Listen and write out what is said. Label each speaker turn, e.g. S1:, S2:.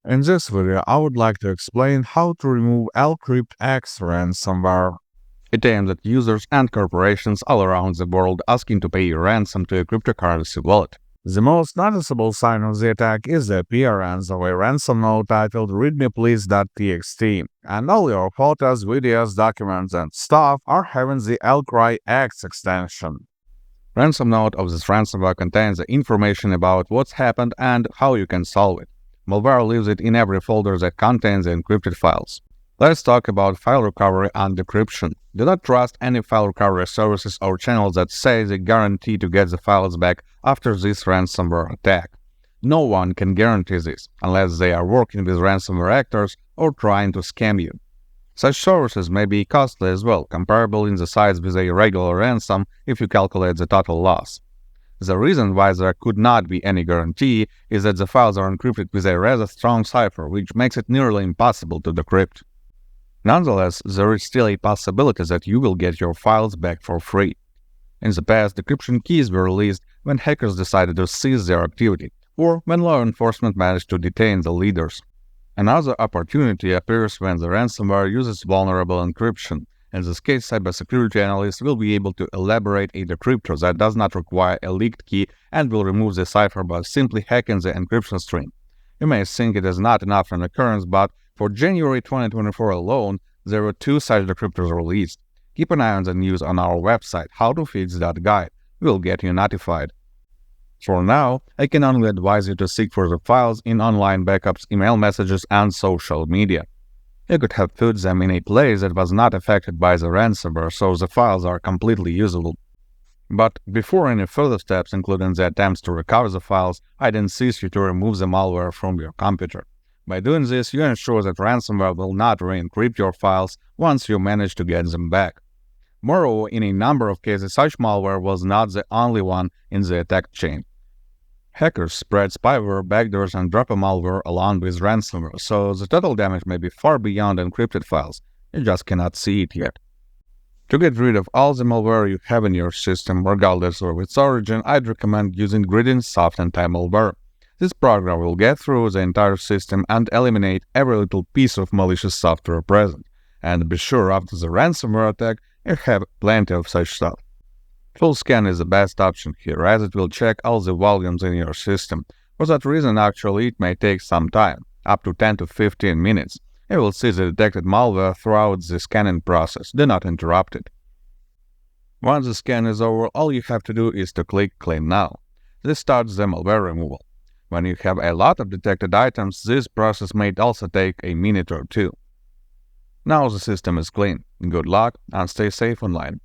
S1: In this video, I would like to explain how to remove LCRYPTX Ransomware. It aims at users and corporations all around the world asking to pay a ransom to a cryptocurrency wallet. The most noticeable sign of the attack is the appearance of a ransom note titled readmeplease.txt, and all your photos, videos, documents, and stuff are having the LCRYPTX extension. Ransom note of this ransomware contains the information about what's happened and how you can solve it. Malware leaves it in every folder that contains the encrypted files. Let's talk about file recovery and decryption. Do not trust any file recovery services or channels that say they guarantee to get the files back after this ransomware attack. No one can guarantee this unless they are working with ransomware actors or trying to scam you. Such services may be costly as well, comparable in the size with a regular ransom if you calculate the total loss. The reason why there could not be any guarantee is that the files are encrypted with a rather strong cipher, which makes it nearly impossible to decrypt. Nonetheless, there is still a possibility that you will get your files back for free. In the past, decryption keys were released when hackers decided to cease their activity, or when law enforcement managed to detain the leaders. Another opportunity appears when the ransomware uses vulnerable encryption. In this case, cybersecurity analysts will be able to elaborate a decryptor that does not require a leaked key and will remove the cipher by simply hacking the encryption string. You may think it is not enough an occurrence, but for January 2024 alone, there were 2 such decryptors released. Keep an eye on the news on our website, HowToFix.Guide. We will get you notified. For now, I can only advise you to seek for the files in online backups, email messages, and social media. You could have put them in a place that was not affected by the ransomware, so the files are completely usable. But before any further steps, including the attempts to recover the files, I'd insist you to remove the malware from your computer. By doing this, you ensure that ransomware will not re-encrypt your files once you manage to get them back. Moreover, in a number of cases, such malware was not the only one in the attack chain. Hackers spread spyware, backdoors, and dropper malware along with ransomware, so the total damage may be far beyond encrypted files. You just cannot see it yet. To get rid of all the malware you have in your system, regardless of its origin, I'd recommend using Gridin Soft Anti-Malware. This program will get through the entire system and eliminate every little piece of malicious software present. And be sure after the ransomware attack, you have plenty of such stuff. Full scan is the best option here, as it will check all the volumes in your system. For that reason, actually, it may take some time, up to 10 to 15 minutes. You will see the detected malware throughout the scanning process. Do not interrupt it. Once the scan is over, all you have to do is to click Clean Now. This starts the malware removal. When you have a lot of detected items, this process may also take a minute or 2. Now the system is clean. Good luck and stay safe online.